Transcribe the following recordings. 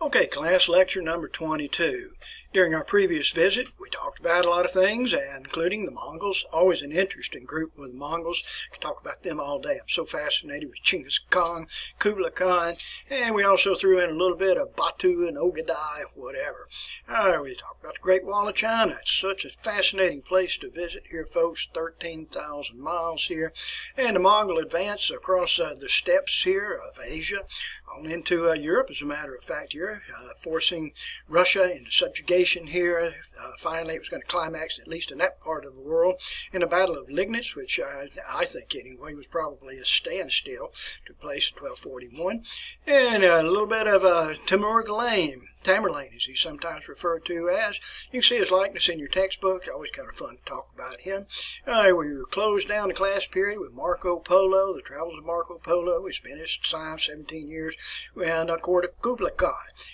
Okay, class lecture number 22. During our previous visit, we talked about a lot of things, including the Mongols. Always an interesting group with the Mongols. I could talk about them all day. I'm so fascinated with Genghis Khan, Kublai Khan, and we also threw in a little bit of Batu and Ogadai, whatever. We talked about the Great Wall of China. It's such a fascinating place to visit here, folks. 13,000 miles here. And the Mongol advance across the steppes here of Asia on into Europe, as a matter of fact, here, forcing Russia into subjugation here. Finally, it was going to climax, at least in that part of the world, in the Battle of Liegnitz, which I think, anyway, was probably a standstill. Took place in 1241. And a little bit of Timur the Lame. Tamerlane, as he's sometimes referred to as. You can see his likeness in your textbook. Always kind of fun to talk about him. We closed down the class period with Marco Polo, the travels of Marco Polo. We spent his time, 17 years, and court of Kublai Khan.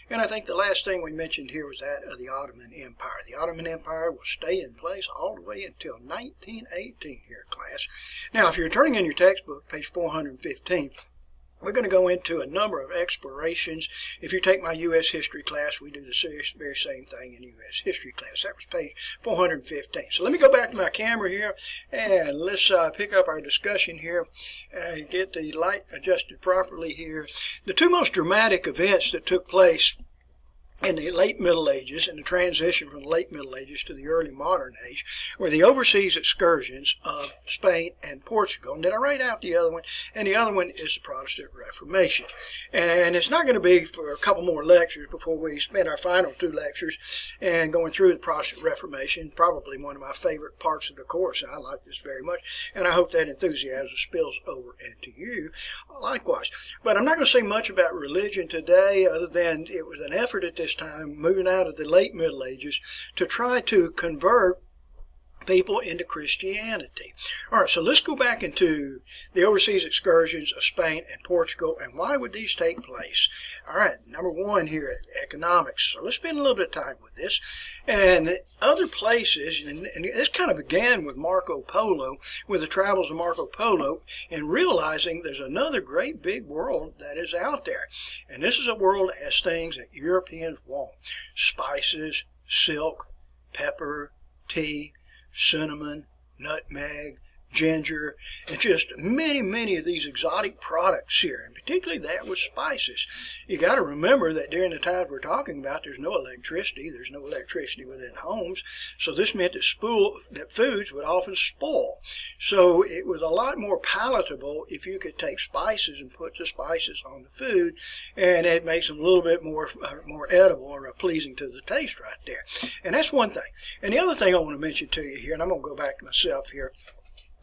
And I think the last thing we mentioned here was that of the Ottoman Empire. The Ottoman Empire will stay in place all the way until 1918 here, class. Now, if you're turning in your textbook, page 415, we're going to go into a number of explorations. If you take my U.S. history class, we do the very same thing in U.S. history class. That was page 415. So let me go back to my camera here, and let's pick up our discussion here and get the light adjusted properly here. The two most dramatic events that took place in the late Middle Ages, and the transition from the late Middle Ages to the early modern age, were the overseas excursions of Spain and Portugal. And then I write out the other one, and the other one is the Protestant Reformation. And it's not going to be for a couple more lectures before we spend our final two lectures and going through the Protestant Reformation, probably one of my favorite parts of the course. I like this very much, and I hope that enthusiasm spills over into you likewise. But I'm not going to say much about religion today, other than it was an effort at this time, moving out of the late Middle Ages, to try to convert people into Christianity. All right, so let's go back into the overseas excursions of Spain and Portugal, and why would these take place? All right, number one here, economics. So let's spend a little bit of time with this. And other places, and this kind of began with Marco Polo, with the travels of Marco Polo, and realizing there's another great big world that is out there. And this is a world that has things that Europeans want. Spices, silk, pepper, tea, cinnamon, nutmeg, ginger, and just many of these exotic products here, and particularly that with spices. You got to remember that during the times we're talking about, there's no electricity. There's no electricity within homes, so this meant that foods would often spoil. So it was a lot more palatable if you could take spices and put the spices on the food, and it makes them a little bit more edible or pleasing to the taste right there. And that's one thing. And the other thing I want to mention to you here, and I'm going to go back to myself here,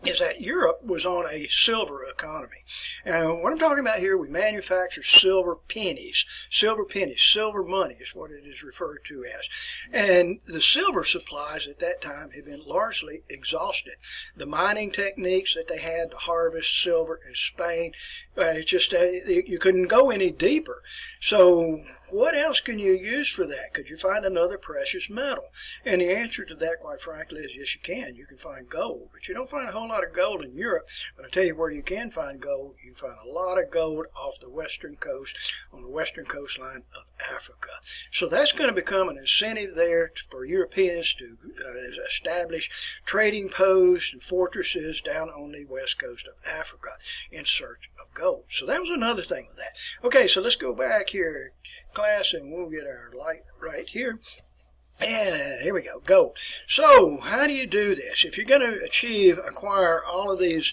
is that Europe was on a silver economy. And what I'm talking about here, we manufacture silver pennies. Silver money is what it is referred to as. And the silver supplies at that time had been largely exhausted. The mining techniques that they had to harvest silver in Spain, you couldn't go any deeper. So what else can you use for that? Could you find another precious metal? And the answer to that, quite frankly, is yes, you can. You can find gold, but you don't find a whole lot of gold in Europe. But I tell you where you can find gold. You can find a lot of gold off the western coast, on the western coastline of Africa. So that's going to become an incentive there for Europeans to establish trading posts and fortresses down on the west coast of Africa in search of gold. So that was another thing with that. Okay, so let's go back here, class, and we'll get our light right here. And here we go, gold. So how do you do this? If you're going to acquire all of these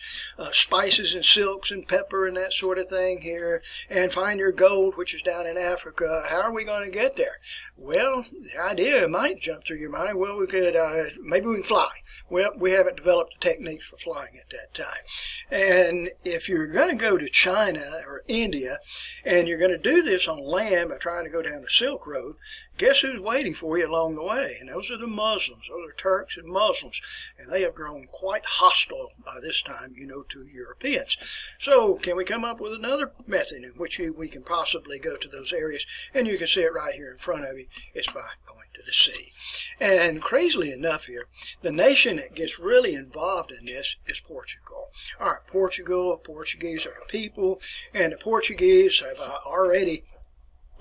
spices and silks and pepper and that sort of thing here, and find your gold, which is down in Africa, how are we going to get there? Well, the idea might jump through your mind, well, we could, maybe we can fly. Well, we haven't developed the techniques for flying at that time. And if you're going to go to China or India, and you're going to do this on land by trying to go down the Silk Road, guess who's waiting for you along the way? And those are the Muslims. Those are Turks and Muslims. And they have grown quite hostile by this time, to Europeans. So can we come up with another method in which we can possibly go to those areas? And you can see it right here in front of you. It's by going to the sea. And crazily enough here, the nation that gets really involved in this is Portugal. All right, Portuguese are the people, and the Portuguese have already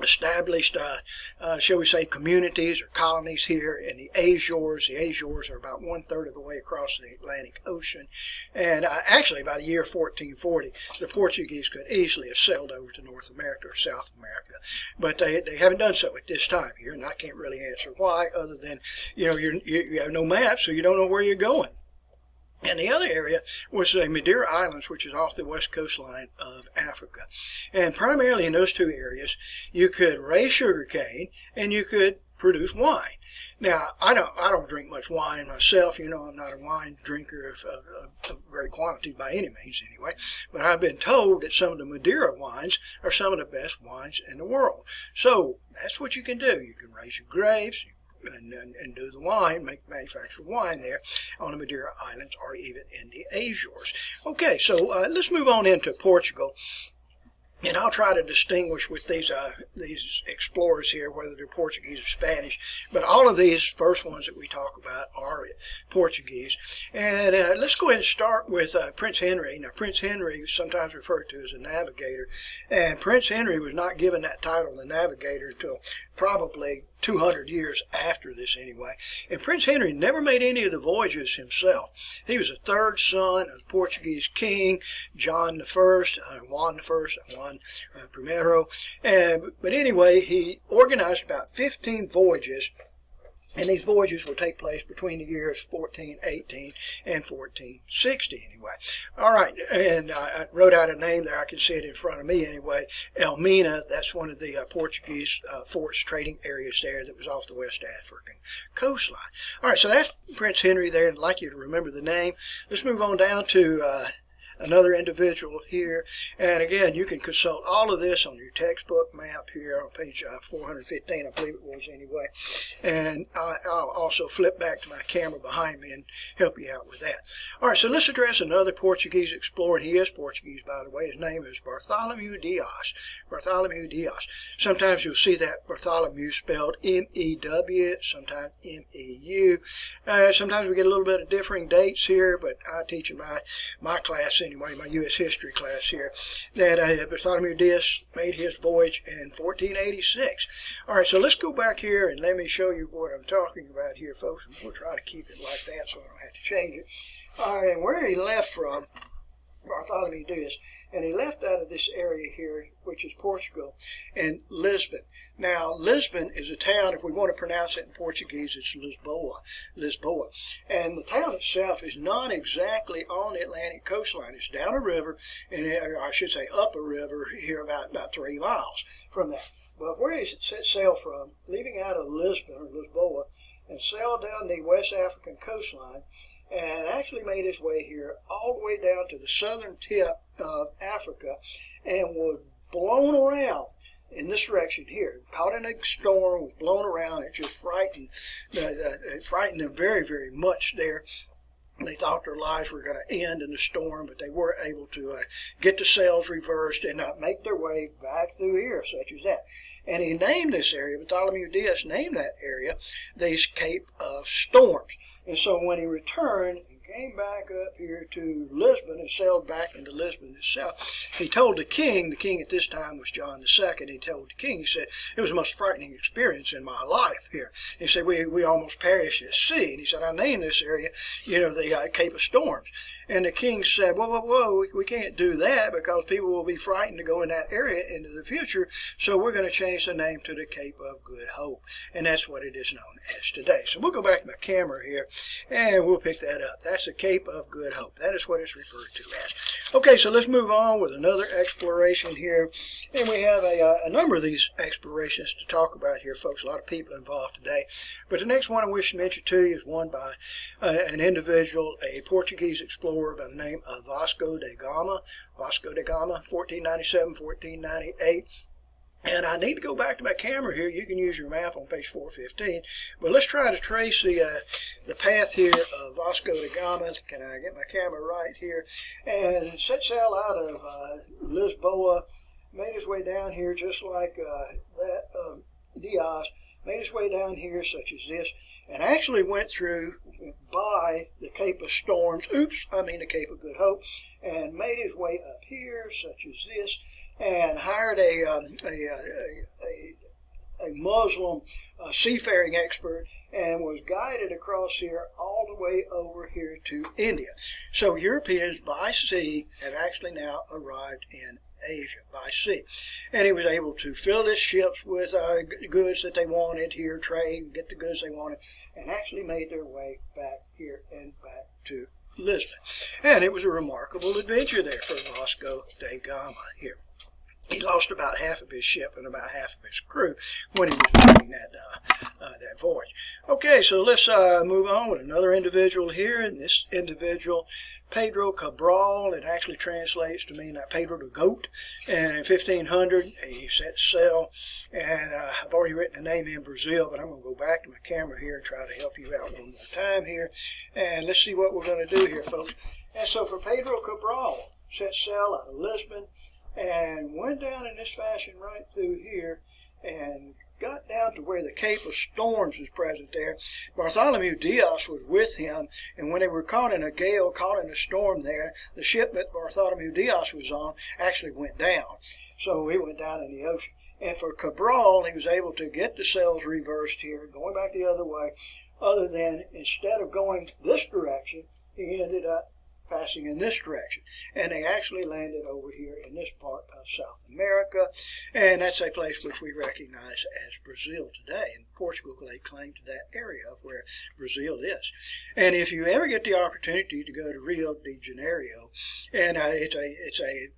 established, shall we say, communities or colonies here in the Azores. The Azores are about 1/3 of the way across the Atlantic Ocean. And actually, by the year 1440, the Portuguese could easily have sailed over to North America or South America. But they haven't done so at this time here, and I can't really answer why, other than, you have no map, so you don't know where you're going. And the other area was the Madeira Islands, which is off the west coastline of Africa. And primarily in those two areas, you could raise sugarcane and you could produce wine. Now, I don't drink much wine myself. I'm not a wine drinker of great quantity by any means anyway. But I've been told that some of the Madeira wines are some of the best wines in the world. So that's what you can do. You can raise your grapes, and do the wine, manufacture wine there on the Madeira Islands or even in the Azores. Okay, so let's move on into Portugal. And I'll try to distinguish with these explorers here, whether they're Portuguese or Spanish. But all of these first ones that we talk about are Portuguese. And let's go ahead and start with Prince Henry. Now, Prince Henry is sometimes referred to as a navigator. And Prince Henry was not given that title, the navigator, until probably 200 years after this anyway. And Prince Henry never made any of the voyages himself. He was a third son of the Portuguese king, Juan Primero. But anyway, he organized about 15 voyages. And these voyages will take place between the years 1418 and 1460 anyway. All right, and I wrote out a name there. I can see it in front of me anyway. Elmina, that's one of the Portuguese forts trading areas there that was off the West African coastline. All right, so that's Prince Henry there. I'd like you to remember the name. Let's move on down to another individual here. And again, you can consult all of this on your textbook map here on page 415, I believe it was anyway. And I'll also flip back to my camera behind me and help you out with that. All right, so let's address another Portuguese explorer. And he is Portuguese, by the way. His name is Bartholomew Dias. Bartholomew Dias. Sometimes you'll see that Bartholomew spelled M-E-W, sometimes M-E-U. Sometimes we get a little bit of differing dates here, but I teach in my class anyway, my U.S. history class here, that Bartholomew Dias made his voyage in 1486. All right, so let's go back here and let me show you what I'm talking about here, folks. And we'll try to keep it like that so I don't have to change it. All right, and where he left from, Bartholomew Dias, and he left out of this area here, which is Portugal, and Lisbon. Now, Lisbon is a town, if we want to pronounce it in Portuguese, it's Lisboa. And the town itself is not exactly on the Atlantic coastline. It's down a river, and I should say up a river here about 3 miles from that. But where he set sail from, leaving out of Lisbon or Lisboa, and sailed down the West African coastline, and actually made his way here all the way down to the southern tip of Africa, and was blown around in this direction here. Caught in a storm, was blown around. It just frightened them very, very much there. They thought their lives were going to end in the storm, but they were able to get the sails reversed and make their way back through here, such as that. And he named this area, Bartholomew Dias named that area, the Cape of Storms. And so when he returned and came back up here to Lisbon and sailed back into Lisbon itself, he told the king at this time was John II, he told the king, he said, it was the most frightening experience in my life here. He said, we almost perished at sea. And he said, I named this area, the Cape of Storms. And the king said, whoa, we can't do that because people will be frightened to go in that area into the future, so we're going to change the name to the Cape of Good Hope. And that's what it is known as today. So we'll go back to my camera here, and we'll pick that up. That's the Cape of Good Hope. That is what it's referred to as. Okay, so let's move on with another exploration here. And we have a number of these explorations to talk about here, folks. A lot of people involved today. But the next one I wish to mention to you is one by an individual, a Portuguese explorer by the name of Vasco da Gama. Vasco da Gama, 1497, 1498. And I need to go back to my camera here. You can use your map on page 415. But let's try to trace the path here of Vasco da Gama. Can I get my camera right here? And set sail out of Lisboa, made his way down here just like Diaz, made his way down here such as this, and actually went through by the Cape of Storms, the Cape of Good Hope, and made his way up here such as this, and hired a Muslim seafaring expert and was guided across here all the way over here to India. So Europeans by sea have actually now arrived in Asia by sea. And he was able to fill his ships with goods that they wanted here, trade, get the goods they wanted, and actually made their way back here and back to Lisbon. And it was a remarkable adventure there for Vasco da Gama here. He lost about half of his ship and about half of his crew when he was making that voyage. Okay, so let's move on with another individual here. And this individual, Pedro Cabral, it actually translates to mean Pedro the Goat. And in 1500, he set sail. And I've already written a name in Brazil, but I'm going to go back to my camera here and try to help you out one more time here. And let's see what we're going to do here, folks. And so for Pedro Cabral, set sail out of Lisbon, and went down in this fashion right through here and got down to where the Cape of Storms was present there. Bartholomew Diaz was with him, and when they were caught in a gale, caught in a storm there, the ship that Bartholomew Diaz was on actually went down. So he went down in the ocean. And for Cabral, he was able to get the sails reversed here, going back the other way, other than instead of going this direction, he ended up passing in this direction, and they actually landed over here in this part of South America, and that's a place which we recognize as Brazil today. And Portugal laid claim to that area of where Brazil is. And if you ever get the opportunity to go to Rio de Janeiro, and it's a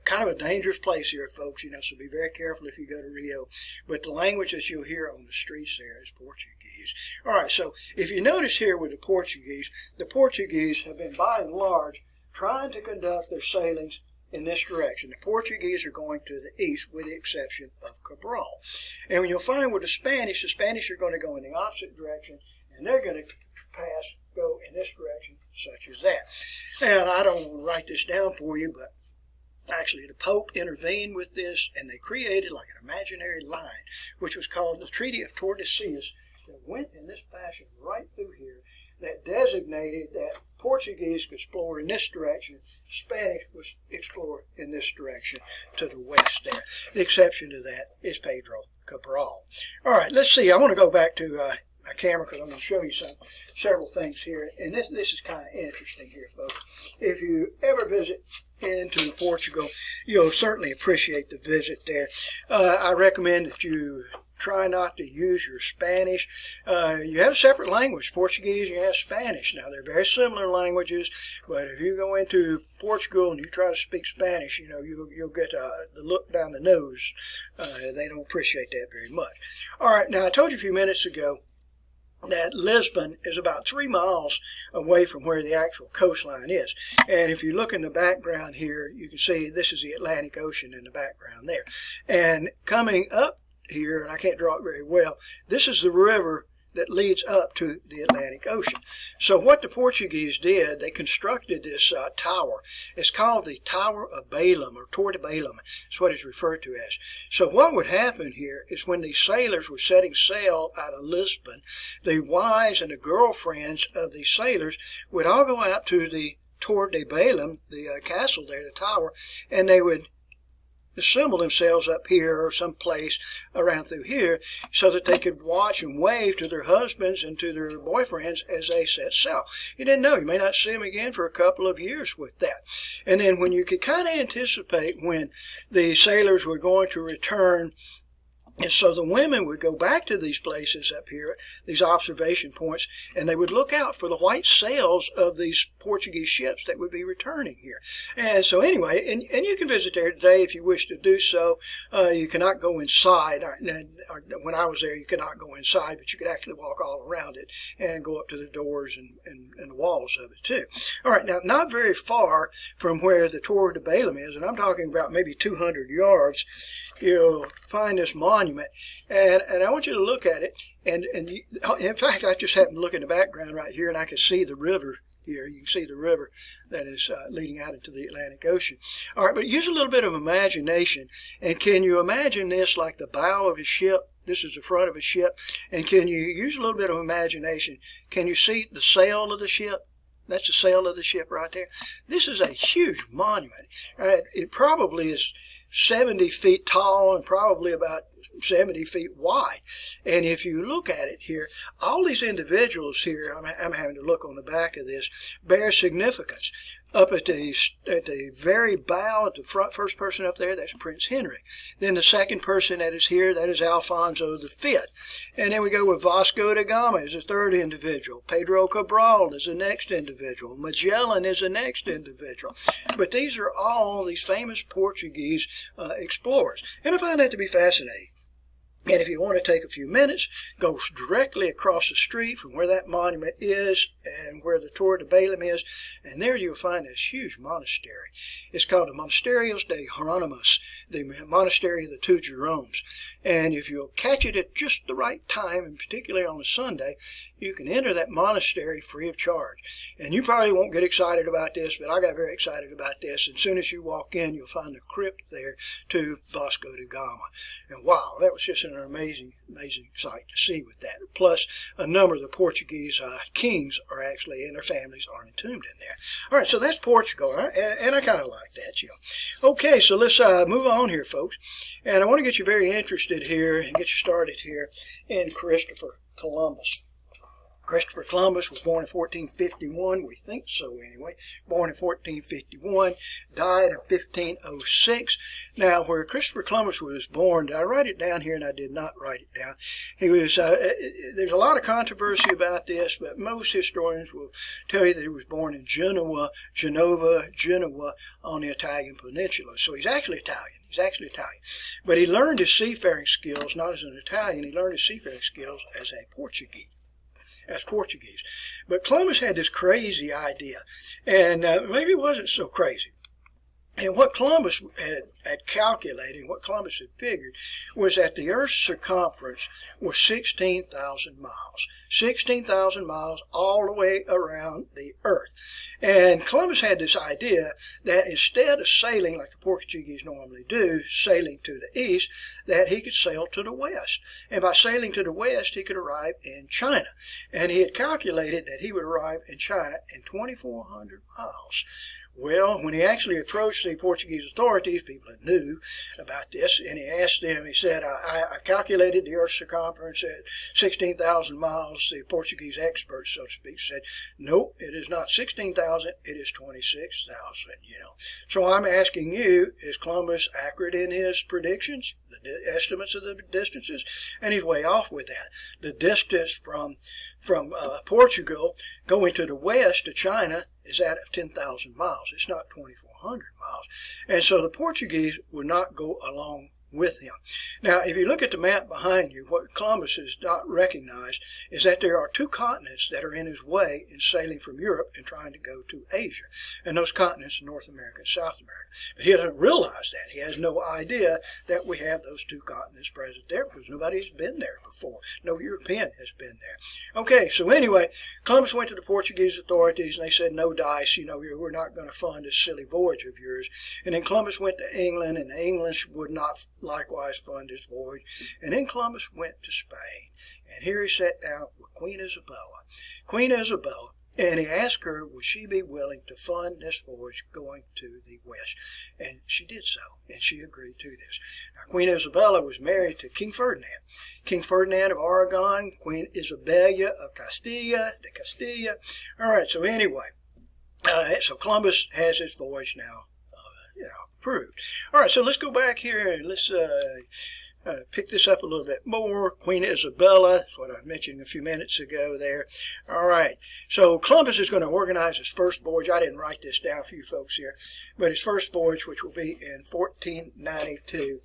kind of a dangerous place here, folks, so be very careful if you go to Rio. But the language that you'll hear on the streets there is Portuguese. All right, so if you notice here with the Portuguese have been by and large trying to conduct their sailings in this direction. The Portuguese are going to the east with the exception of Cabral. And when you'll find with the Spanish are going to go in the opposite direction, and they're going to go in this direction, such as that. And I don't want to write this down for you, but actually the Pope intervened with this, and they created like an imaginary line, which was called the Treaty of Tordesillas, that went in this fashion right through here, that designated that Portuguese could explore in this direction, Spanish would explore in this direction to the west there. The exception to that is Pedro Cabral. All right, let's see. I want to go back to my camera because I'm going to show you several things here. And this is kind of interesting here, folks. If you ever visit into Portugal, you'll certainly appreciate the visit there. I recommend that you try not to use your Spanish. You have a separate language, Portuguese, you have Spanish. Now, they're very similar languages, but if you go into Portugal and you try to speak Spanish, you'll get the look down the nose. They don't appreciate that very much. All right, now, I told you a few minutes ago that Lisbon is about 3 miles away from where the actual coastline is. And if you look in the background here, you can see this is the Atlantic Ocean in the background there. And coming up here, and I can't draw it very well, this is the river that leads up to the Atlantic Ocean. So what the Portuguese did, they constructed this tower. It's called the Tower of Balaam, or Torre de Balaam. That's what it's referred to as. So what would happen here is when these sailors were setting sail out of Lisbon, the wives and the girlfriends of these sailors would all go out to the Torre de Balaam, the castle there, the tower, and they would assemble themselves up here or someplace around through here so that they could watch and wave to their husbands and to their boyfriends as they set sail. You didn't know. You may not see them again for a couple of years with that. And then when you could kind of anticipate when the sailors were going to return, and so the women would go back to these places up here, these observation points, and they would look out for the white sails of these Portuguese ships that would be returning here. And so anyway, and you can visit there today if you wish to do so. You cannot go inside. When I was there, you could not go inside, but you could actually walk all around it and go up to the doors and the walls of it too. All right, now not very far from where the Torre de Balaam is, and I'm talking about maybe 200 yards, you'll find this monument, and I want you to look at it, and in fact, I just happened to look in the background right here, and I can see the river here. You can see the river that is leading out into the Atlantic Ocean. All right, but use a little bit of imagination, and can you imagine this like the bow of a ship? This is the front of a ship, and can you use a little bit of imagination? Can you see the sail of the ship? That's the sail of the ship right there. This is a huge monument. It probably is 70 feet tall and probably about 70 feet wide. And if you look at it here, all these individuals here, I'm having to look on the back of this, bear significance. Up at the very bow, at the front, first person up there, that's Prince Henry. Then the second person that is here, that is Alfonso V. And then we go with Vasco da Gama as the third individual. Pedro Cabral is the next individual. Magellan is the next individual. But these are all these famous Portuguese explorers. And I find that to be fascinating. And if you want to take a few minutes, go directly across the street from where that monument is and where the Torre de Belém is, and there you'll find this huge monastery. It's called the Monasterios de Hieronymus, the Monastery of the Two Jeromes. And if you'll catch it at just the right time, and particularly on a Sunday, you can enter that monastery free of charge. And you probably won't get excited about this, but I got very excited about this. As soon as you walk in, you'll find a crypt there to Vasco da Gama. And wow, that was just an amazing sight to see with that. Plus, a number of the Portuguese kings are actually, and their families are entombed in there. All right, so that's Portugal, right? And I kind of like that, you know. Okay, so let's move on here, folks. And I want to get you very interested here and get you started here in Christopher Columbus. Christopher Columbus was born in 1451, we think so anyway, born in 1451, died in 1506. Now, where Christopher Columbus was born, did I write it down here? And I did not write it down. He was, there's a lot of controversy about this, but most historians will tell you that he was born in Genova on the Italian peninsula. So he's actually Italian. He's actually Italian. But he learned his seafaring skills, not as an Italian, he learned his seafaring skills as a Portuguese. But Columbus had this crazy idea, and maybe it wasn't so crazy. And what Columbus had calculated, what Columbus had figured, was that the Earth's circumference was 16,000 miles. 16,000 miles all the way around the Earth. And Columbus had this idea that instead of sailing like the Portuguese normally do, sailing to the east, that he could sail to the west. And by sailing to the west, he could arrive in China. And he had calculated that he would arrive in China in 2,400 miles. Well, when he actually approached the Portuguese authorities, people that knew about this, and he asked them, he said, I calculated the Earth's circumference at 16,000 miles. The Portuguese experts, so to speak, said, nope, it is not 16,000, it is 26,000, you know. So I'm asking you, is Columbus accurate in his predictions, the estimates of the distances? And he's way off with that. The distance from Portugal going to the west to China is that of 10,000 miles. It's not 2,400 miles. And so the Portuguese would not go along with him. Now, if you look at the map behind you, what Columbus has not recognized is that there are two continents that are in his way in sailing from Europe and trying to go to Asia. And those continents are North America and South America. But he doesn't realize that. He has no idea that we have those two continents present there because nobody's been there before. No European has been there. Okay, so anyway, Columbus went to the Portuguese authorities and they said, no dice, you know, we're not going to fund this silly voyage of yours. And then Columbus went to England, and the English would not likewise fund his voyage. And then Columbus went to Spain. And here he sat down with Queen Isabella, and he asked her, would she be willing to fund this voyage going to the west? And she did so, and she agreed to this. Now, Queen Isabella was married to King Ferdinand of Aragon, Queen Isabella of Castilla. All right, so anyway, so Columbus has his voyage now approved. All right, so let's go back here and let's pick this up a little bit more. Queen Isabella, that's what I mentioned a few minutes ago there. All right, so Columbus is going to organize his first voyage. I didn't write this down for you folks here, but his first voyage, which will be in 1492.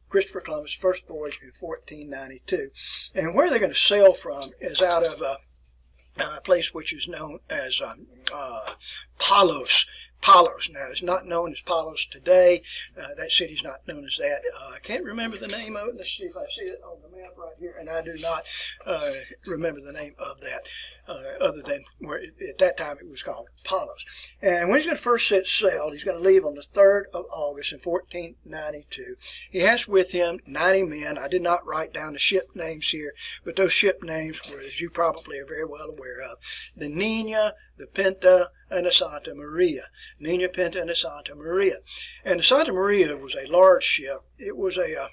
Christopher Columbus' first voyage in 1492. And where they're going to sail from is out of a place which is known as Palos. Now, it's not known as Palos today. That city's not known as that. I can't remember the name of it. Let's see if I see it on the map map right here, and I do not remember the name of that, other than where at that time it was called Palos. And when he's going to first set sail, he's going to leave on the 3rd of August in 1492. He has with him 90 men. I did not write down the ship names here, but those ship names were, as you probably are very well aware of, the Nina, the Pinta, and the Santa Maria. Nina, Pinta, and the Santa Maria. And the Santa Maria was a large ship. It was a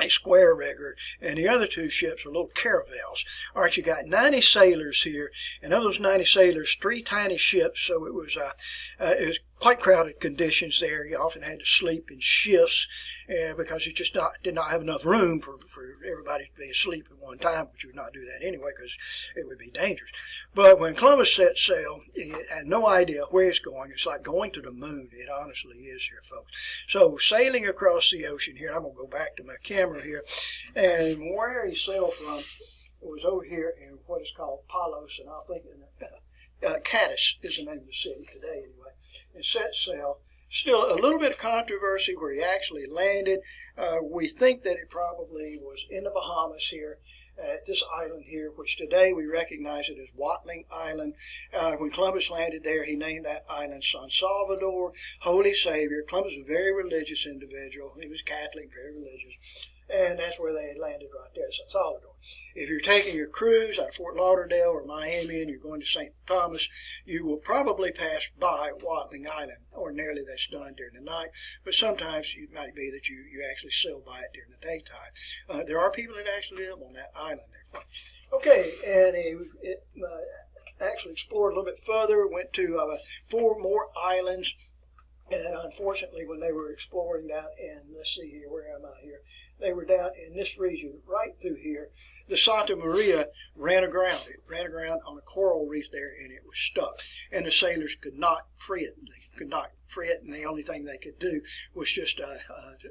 square rigger, and the other two ships were little caravels. All right, you got 90 sailors here, and of those 90 sailors, 3 tiny ships, so it was quite crowded conditions there. You often had to sleep in shifts because you just did not have enough room for everybody to be asleep at one time, which you would not do that anyway because it would be dangerous. But when Columbus set sail, he had no idea where he's going. It's like going to the moon. It honestly is here, folks. So sailing across the ocean here, I'm going to go back to my camera here, and where he sailed from was over here in what is called Palos, and I'll think Cadiz is the name of the city today anyway, and set sail. Still a little bit of controversy where he actually landed. We think that it probably was in the Bahamas here, at this island here, which today we recognize it as Watling Island. When Columbus landed there, he named that island San Salvador, Holy Savior. Columbus was a very religious individual. He was Catholic, very religious. And that's where they landed right there, San Salvador. If you're taking your cruise out of Fort Lauderdale or Miami and you're going to St. Thomas, you will probably pass by Watling Island. Ordinarily that's done during the night, but sometimes it might be that you actually sail by it during the daytime. There are people that actually live on that island there. Okay, and he actually explored a little bit further, went to 4 more islands, and unfortunately when they were exploring down in, let's see here, where am I here? They were down in this region right through here. The Santa Maria ran aground. It ran aground on a coral reef there, and it was stuck. And the sailors could not free it. They could not free it, and the only thing they could do was just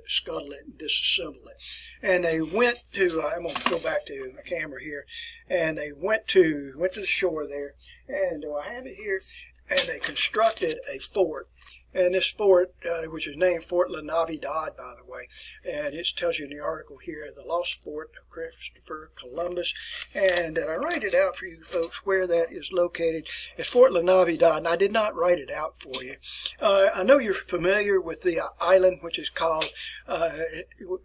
scuttle it and disassemble it. And they went to, I'm going to go back to my camera here, and they went to the shore there. And do I have it here? And they constructed a fort. And this fort, which is named Fort La Navidad, by the way, and it tells you in the article here, the Lost Fort of Christopher Columbus. And I write it out for you folks where that is located. It's Fort La Navidad, and I did not write it out for you. I know you're familiar with the island, which is called,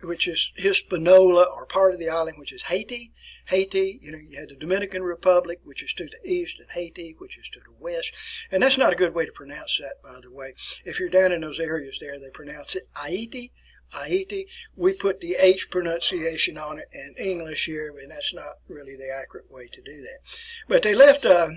which is Hispaniola, or part of the island, which is Haiti. Haiti, you had the Dominican Republic, which is to the east, and Haiti, which is to the west. And that's not a good way to pronounce that, by the way. If you're down in those areas there, they pronounce it Haiti. Haiti. We put the H pronunciation on it in English here, and that's not really the accurate way to do that. But they left, I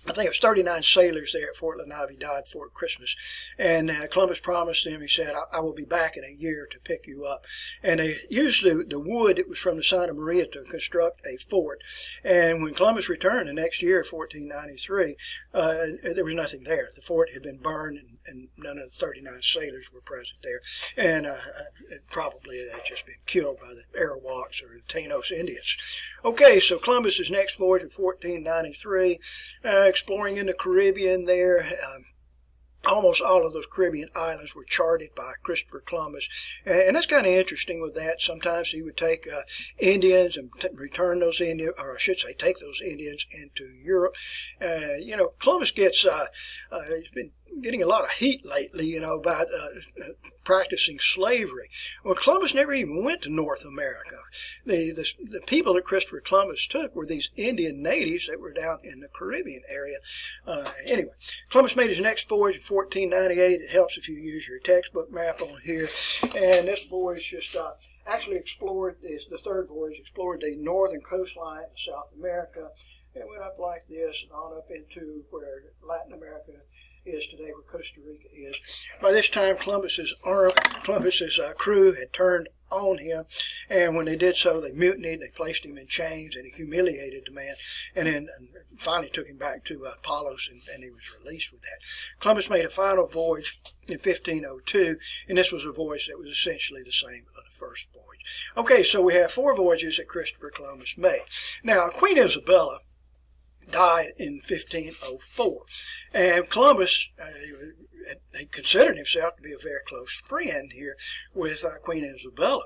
think it was 39 sailors there at Fort La Navidad for Christmas. And Columbus promised them, he said, I will be back in a year to pick you up. And they used the wood that was from the Santa Maria to construct a fort. And when Columbus returned the next year, 1493, there was nothing there. The fort had been burned, and none of the 39 sailors were present there. And probably they had just been killed by the Arawaks or the Taínos Indians. Okay, so Columbus's next voyage of 1493, exploring in the Caribbean there. Almost all of those Caribbean islands were charted by Christopher Columbus. And that's kind of interesting with that. Sometimes he would take Indians and return those Indians, or I should say take those Indians into Europe. Columbus gets, he's been getting a lot of heat lately, about practicing slavery. Well, Columbus never even went to North America. The people that Christopher Columbus took were these Indian natives that were down in the Caribbean area. Anyway, Columbus made his next voyage in 1498. It helps if you use your textbook map on here. And this voyage just actually explored, the third voyage, explored the northern coastline of South America. It went up like this and on up into where Latin America is today, where Costa Rica is. By this time, Columbus's crew had turned on him, and when they did so, they mutinied. They placed him in chains, and he humiliated the man, and then finally took him back to Palos, and he was released with that. Columbus made a final voyage in 1502, and this was a voyage that was essentially the same as the first voyage. Okay, so we have 4 voyages that Christopher Columbus made. Now, Queen Isabella, died in 1504. And Columbus, he considered himself to be a very close friend here with Queen Isabella.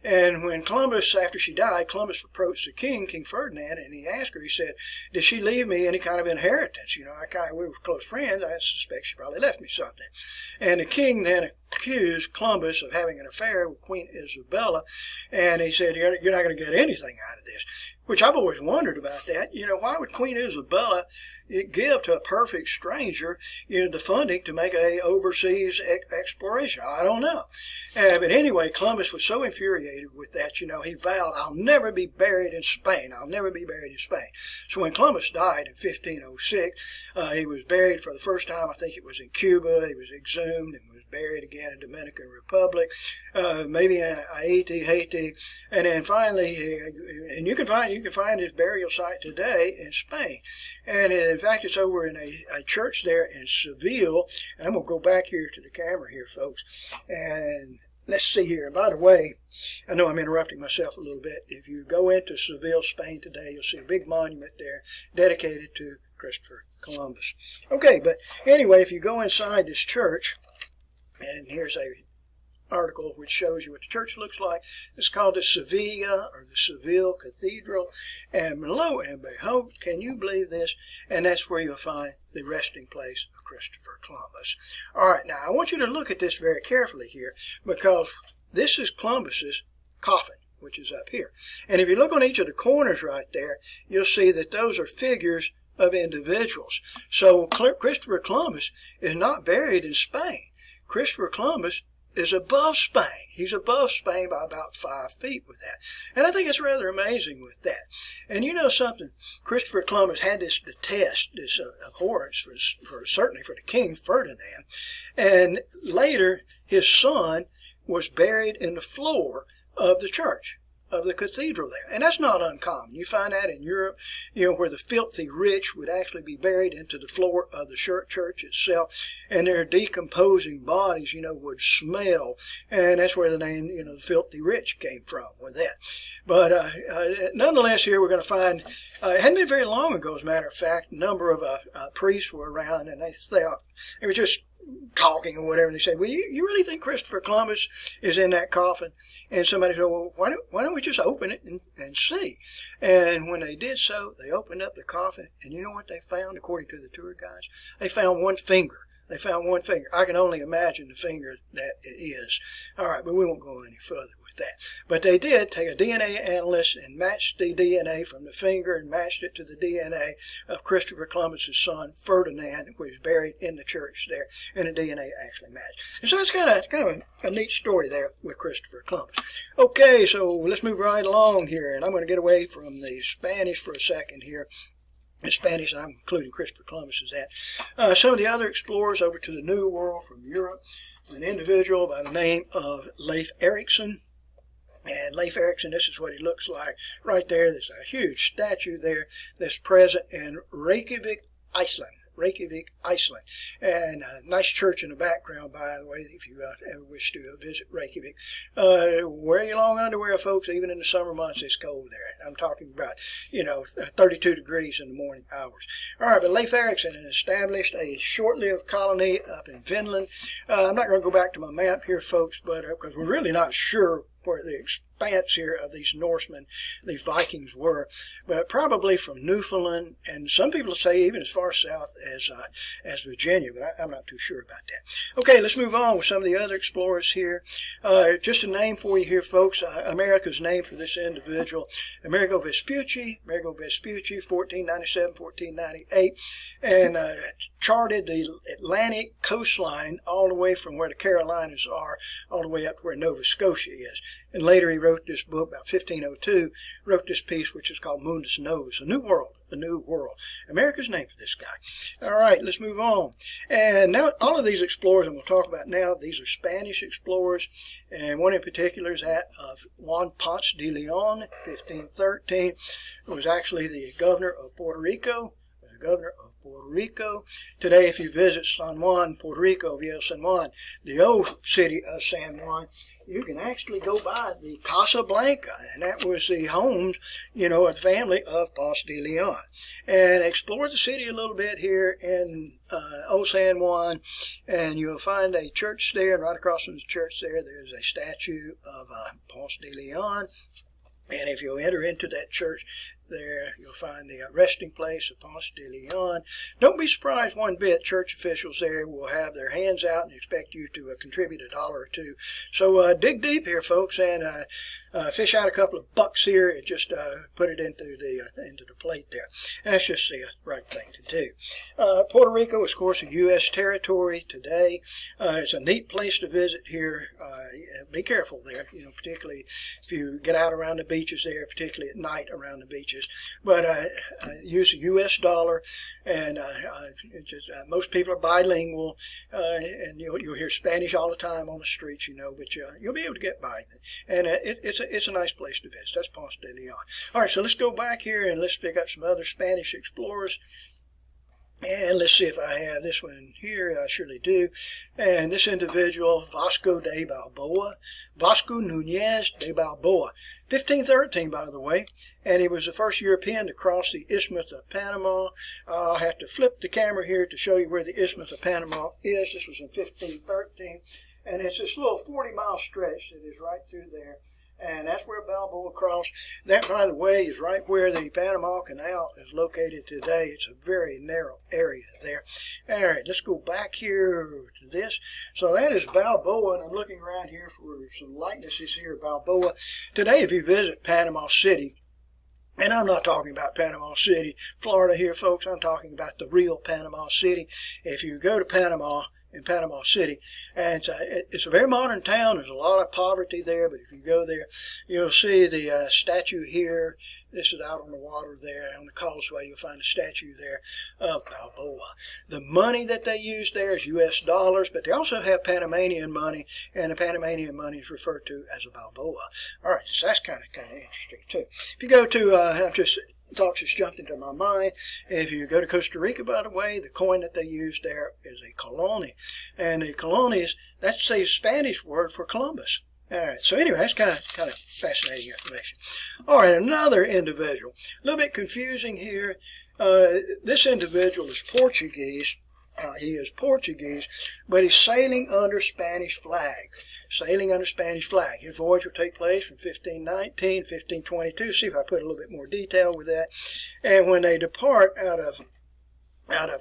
And when Columbus, after she died, Columbus approached the king, King Ferdinand, and he asked her, he said, did she leave me any kind of inheritance? You know, we were close friends. I suspect she probably left me something. And the king then accused Columbus of having an affair with Queen Isabella, and he said, you're not going to get anything out of this, which I've always wondered about that. You know, why would Queen Isabella give to a perfect stranger, you know, the funding to make a overseas exploration? I don't know. But anyway, Columbus was so infuriated with that, you know, he vowed, I'll never be buried in Spain. I'll never be buried in Spain. So when Columbus died in 1506, he was buried for the first time, I think it was in Cuba. He was exhumed and was buried again in Dominican Republic, maybe in Haiti, and then finally, and you can find his burial site today in Spain. And in fact, it's over in a church there in Seville. And I'm going to go back here to the camera here, folks. And let's see here. By the way, I know I'm interrupting myself a little bit. If you go into Seville, Spain today, you'll see a big monument there dedicated to Christopher Columbus. Okay, but anyway, if you go inside this church, and here's a article which shows you what the church looks like. It's called the Sevilla or the Seville Cathedral. And lo and behold, can you believe this? And that's where you'll find the resting place of Christopher Columbus. All right, now I want you to look at this very carefully here, because this is Columbus's coffin, which is up here. And if you look on each of the corners right there, you'll see that those are figures of individuals. So Christopher Columbus is not buried in Spain. Christopher Columbus is above Spain. He's above Spain by about 5 feet with that. And I think it's rather amazing with that. And you know something? Christopher Columbus had this detest, this abhorrence for certainly for the king, Ferdinand. And later, his son was buried in the floor of the church, of the cathedral there. And that's not uncommon. You find that in Europe, you know, where the filthy rich would actually be buried into the floor of the church itself, and their decomposing bodies, you know, would smell. And that's where the name, you know, the filthy rich came from with that. But nonetheless, here we're going to find, it hadn't been very long ago, as a matter of fact, a number of priests were around, and they were just talking or whatever, and they said, well, you really think Christopher Columbus is in that coffin? And somebody said, well, why don't we just open it and see? And when they did so, they opened up the coffin, and you know what they found, according to the tour guides? They found one finger. They found one finger. I can only imagine the finger that it is. All right, but we won't go any further with that. But they did take a DNA analyst and matched the DNA from the finger and matched it to the DNA of Christopher Columbus's son, Ferdinand, who was buried in the church there, and the DNA actually matched. And so it's kind of a neat story there with Christopher Columbus. Okay, so let's move right along here, and I'm going to get away from the Spanish for a second here. In Spanish, I'm including Christopher Columbus as that. Some of the other explorers over to the New World from Europe, an individual by the name of Leif Erikson. And Leif Erikson, this is what he looks like right there. There's a huge statue there that's present in Reykjavik, Iceland. And a nice church in the background, by the way, if you ever wish to visit Reykjavik. Wear your long underwear, folks. Even in the summer months, it's cold there. I'm talking about, 32 degrees in the morning hours. All right, but Leif Erikson established a short-lived colony up in Finland. I'm not going to go back to my map here, folks, but because we're really not sure where the expanse here of these Norsemen, these Vikings, were, but probably from Newfoundland, and some people say even as far south as Virginia, but I'm not too sure about that. Okay, let's move on with some of the other explorers here. Just a name for you here, folks. America's name for this individual, Amerigo Vespucci, 1497, 1498, and charted the Atlantic coastline all the way from where the Carolinas are, all the way up to where Nova Scotia is. And later he wrote this book, about 1502, wrote this piece which is called Mundus Novus, a new world. America's name for this guy. All right, let's move on. And now all of these explorers, and we'll talk about now, these are Spanish explorers, and one in particular is that of Juan Ponce de Leon, 1513, who was actually the governor of Puerto Rico, Puerto Rico. Today, if you visit San Juan, Puerto Rico, Viejo San Juan, the old city of San Juan, you can actually go by the Casa Blanca, and that was the homes, of the family of Ponce de Leon. And explore the city a little bit here in Old San Juan, and you'll find a church there, and right across from the church there's a statue of Ponce de Leon. And if you enter into that church there, you'll find the resting place of Ponce de Leon. Don't be surprised one bit. Church officials there will have their hands out and expect you to contribute $1 or $2. So dig deep here, folks, and fish out a couple of bucks here and just put it into the plate there. And that's just the right thing to do. Puerto Rico is, of course, a U.S. territory today. It's a neat place to visit here. Be careful there, particularly if you get out around the beaches there, particularly at night around the beaches. But use the U.S. dollar, and most people are bilingual, and you'll hear Spanish all the time on the streets, but you'll be able to get by. And it's a nice place to visit. That's Ponce de Leon. All right, so let's go back here and let's pick up some other Spanish explorers. And let's see if I have this one here. I surely do. And this individual, Vasco de Balboa, Vasco Núñez de Balboa, 1513, by the way. And he was the first European to cross the Isthmus of Panama. I'll have to flip the camera here to show you where the Isthmus of Panama is. This was in 1513. And it's this little 40-mile stretch that is right through there. And that's where Balboa crossed. That, by the way, is right where the Panama Canal is located today. It's a very narrow area there. All right, let's go back here to this. So that is Balboa, and I'm looking around here for some likenesses here of Balboa. Today, if you visit Panama City, and I'm not talking about Panama City, Florida here, folks. I'm talking about the real Panama City. If you go to Panama, in Panama City, and it's a very modern town. There's a lot of poverty there, but if you go there, you'll see the statue here. This is out on the water there on the causeway. You'll find a statue there of Balboa. The money that they use there is U.S. dollars, but they also have Panamanian money, and the Panamanian money is referred to as a Balboa. All right, so that's kind of interesting too. If you go to, thoughts just jumped into my mind. If you go to Costa Rica, by the way, the coin that they use there is a colony. And the colonies, that's a Spanish word for Columbus. All right, so anyway, that's kind of fascinating information. All right, another individual. A little bit confusing here. This individual is Portuguese. He is Portuguese, but he's sailing under Spanish flag. Sailing under Spanish flag. His voyage will take place from 1519, 1522. See if I put a little bit more detail with that. And when they depart out of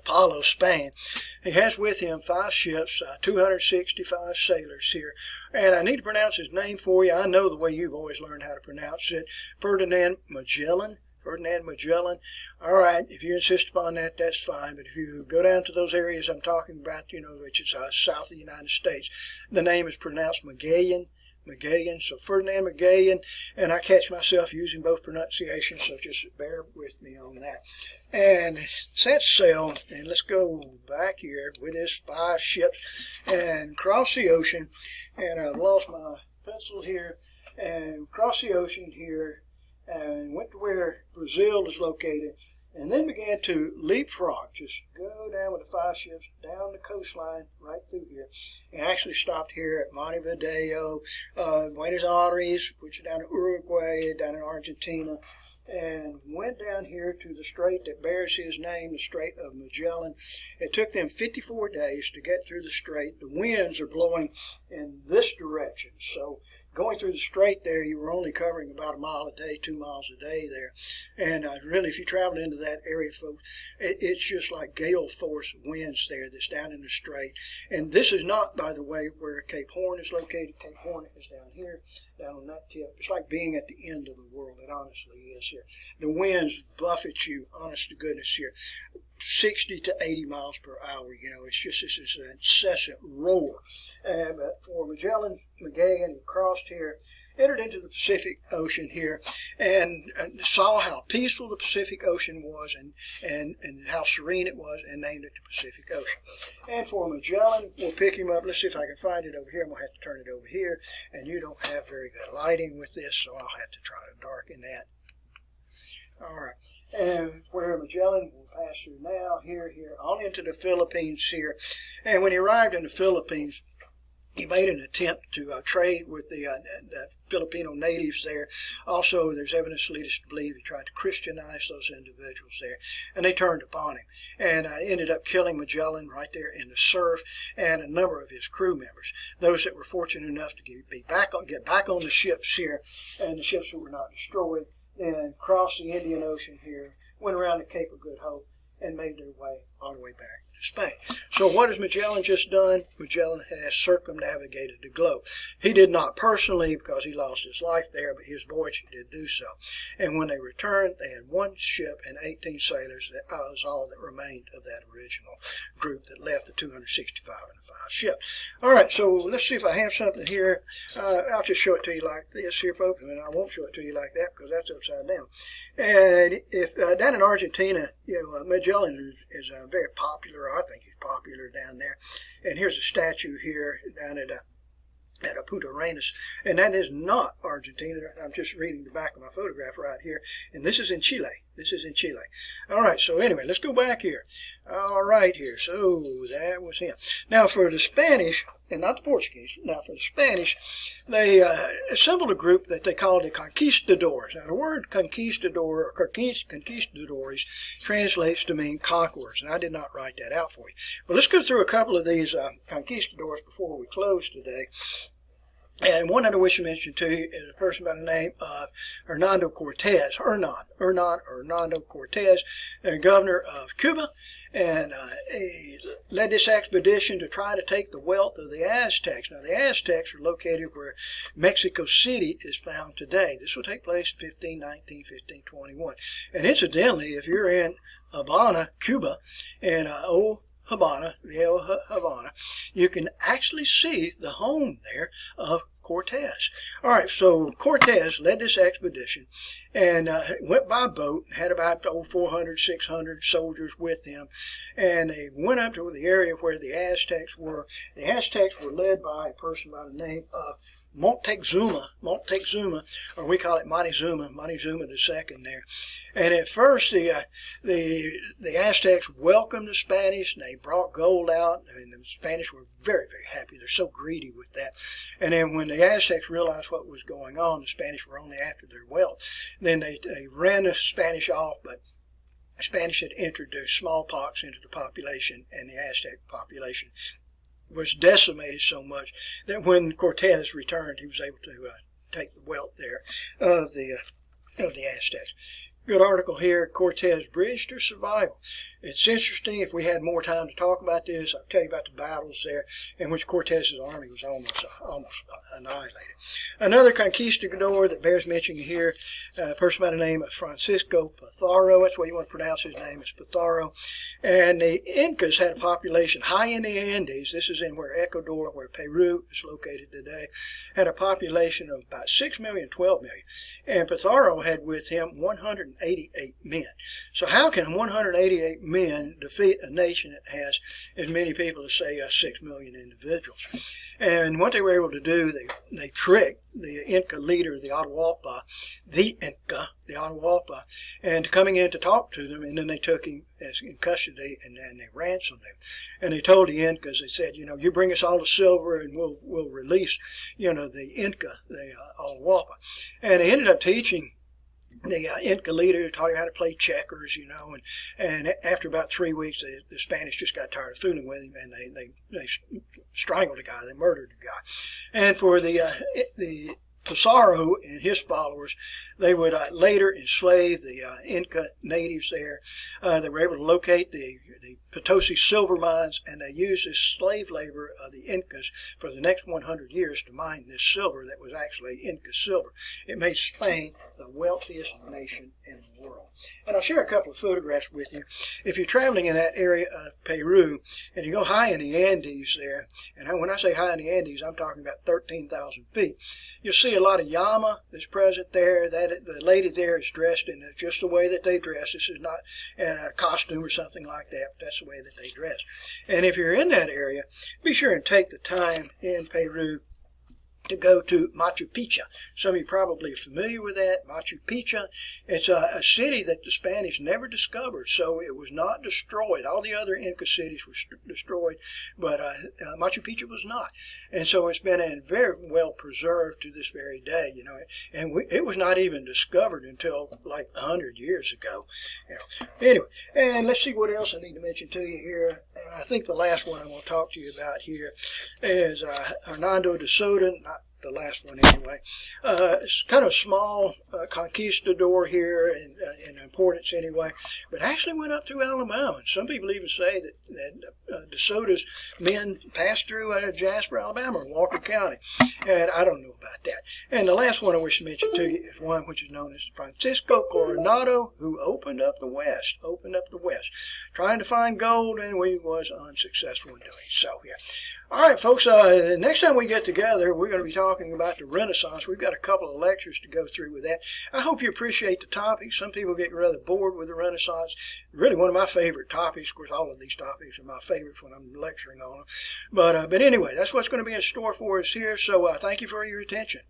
Palos, Spain, he has with him 5 ships, 265 sailors here. And I need to pronounce his name for you. I know the way you've always learned how to pronounce it. Ferdinand Magellan. All right, if you insist upon that, that's fine. But if you go down to those areas I'm talking about, which is south of the United States, the name is pronounced Magellan. So Ferdinand Magellan, and I catch myself using both pronunciations, so just bear with me on that. And set sail, and let's go back here with his 5 ships and cross the ocean. And I've lost my pencil here, and cross the ocean here, and went to where Brazil is located, and then began to leapfrog, just go down with the 5 ships, down the coastline, right through here, and actually stopped here at Montevideo, Buenos Aires, which is down in Uruguay, down in Argentina, and went down here to the strait that bears his name, the Strait of Magellan. It took them 54 days to get through the strait. The winds are blowing in this direction, so going through the strait there, you were only covering about a mile a day, 2 miles a day there. And really, if you travel into that area, folks, it's just like gale force winds there that's down in the strait. And this is not, by the way, where Cape Horn is located. Cape Horn is down here, down on that tip. It's like being at the end of the world. It honestly is here. The winds buffet you, honest to goodness here. 60 to 80 miles per hour, it's just this incessant roar. But for Magellan, he crossed here, entered into the Pacific Ocean here, and saw how peaceful the Pacific Ocean was and how serene it was, and named it the Pacific Ocean. And for Magellan, we'll pick him up. Let's see if I can find it over here. I'm going to have to turn it over here, and you don't have very good lighting with this, so I'll have to try to darken that. All right. And where Magellan will pass through now, here, on into the Philippines here. And when he arrived in the Philippines, he made an attempt to trade with the Filipino natives there. Also, there's evidence to lead us to believe he tried to Christianize those individuals there, and they turned upon him, and ended up killing Magellan right there in the surf, and a number of his crew members. Those that were fortunate enough to get back on the ships here, and the ships were not destroyed, and crossed the Indian Ocean here, went around the Cape of Good Hope, and made their way all the way back to Spain. So what has Magellan just done? Magellan has circumnavigated the globe. He did not personally, because he lost his life there, but his voyage did do so. And when they returned, they had one ship and 18 sailors. That was all that remained of that original group that left the 265 and the 5 ships. All right, so let's see if I have something here. I'll just show it to you like this here, folks, and I won't show it to you like that because that's upside down. And if down in Argentina, Magellan is very popular. I think he's popular down there. And here's a statue here down at Punta Arenas, and that is not Argentina. I'm just reading the back of my photograph right here, and this is in Chile. All right, so anyway, let's go back here. All right, here. So that was him. Now for the Spanish, and not the Portuguese, now for the Spanish, they assembled a group that they called the conquistadors. Now the word conquistador or conquistadores translates to mean conquerors, and I did not write that out for you. But let's go through a couple of these conquistadors before we close today. And one that I wish to mention to you is a person by the name of Hernando Cortez, Hernando Cortez, governor of Cuba, and he led this expedition to try to take the wealth of the Aztecs. Now, the Aztecs are located where Mexico City is found today. This will take place in 1519, 1521. And incidentally, if you're in Havana, Cuba, and Havana, you can actually see the home there of Cortez. All right, so Cortez led this expedition and went by boat, had about 400, 600 soldiers with him, and they went up to the area where the Aztecs were. The Aztecs were led by a person by the name of Montezuma, or we call it Montezuma II there. And at first, the Aztecs welcomed the Spanish, and they brought gold out, and the Spanish were very, very happy. They're so greedy with that. And then when the Aztecs realized what was going on, the Spanish were only after their wealth. Then they ran the Spanish off, but the Spanish had introduced smallpox into the population, and the Aztec population was decimated so much that when Cortez returned, he was able to take the wealth there of the Aztecs. Good article here, Cortez Bridge to Survival. It's interesting. If we had more time to talk about this, I'll tell you about the battles there in which Cortez's army was almost annihilated. Another conquistador that bears mentioning here, a person by the name of Francisco Pizarro. That's the way you want to pronounce his name, is Pizarro. And the Incas had a population high in the Andes. This is in where Ecuador, where Peru is located today, had a population of about 6 million, 12 million. And Pizarro had with him 188 men. So how can 188 men defeat a nation that has as many people as, say, 6 million individuals? And what they were able to do, they tricked the Inca leader, the Atahualpa, and coming in to talk to them, and then they took him as in custody, and then they ransomed him. And they told the Incas, they said, you bring us all the silver, and we'll release, the Inca, the Atahualpa. And they ended up teaching the Inca leader, taught him how to play checkers, and after about 3 weeks, the Spanish just got tired of fooling with him, and they strangled the guy, they murdered the guy. And for the Pizarro and his followers, they would later enslave the Inca natives there. They were able to locate the Potosi silver mines, and they used this slave labor of the Incas for the next 100 years to mine this silver that was actually Inca silver. It made Spain the wealthiest nation in the world. And I'll share a couple of photographs with you. If you're traveling in that area of Peru, and you go high in the Andes there, and when I say high in the Andes, I'm talking about 13,000 feet, you'll see a lot of llama that's present there. The lady there is dressed in just the way that they dress. This is not in a costume or something like that, but that's the way that they dress. And if you're in that area, be sure and take the time in Peru to go to Machu Picchu. Some of you probably are familiar with that. Machu Picchu, it's a city that the Spanish never discovered, so it was not destroyed. All the other Inca cities were destroyed, but Machu Picchu was not. And so it's been very well preserved to this very day, you know. And it was not even discovered until like 100 years ago. You know. Anyway, and let's see what else I need to mention to you here. And I think the last one I'm going to talk to you about here is Hernando de Soto, not the last one anyway. It's kind of a small conquistador here in importance anyway, but actually went up through Alabama. And some people even say that De Soto's men passed through Jasper, Alabama, or Walker County. And I don't know about that. And the last one I wish to mention to you is one which is known as Francisco Coronado, who opened up the West, trying to find gold, and he was unsuccessful in doing so. Yeah. All right, folks, next time we get together, we're going to be talking about the Renaissance. We've got a couple of lectures to go through with that. I hope you appreciate the topic. Some people get rather bored with the Renaissance. Really one of my favorite topics. Of course, all of these topics are my favorites when I'm lecturing on them. But anyway, that's what's going to be in store for us here. So thank you for your attention.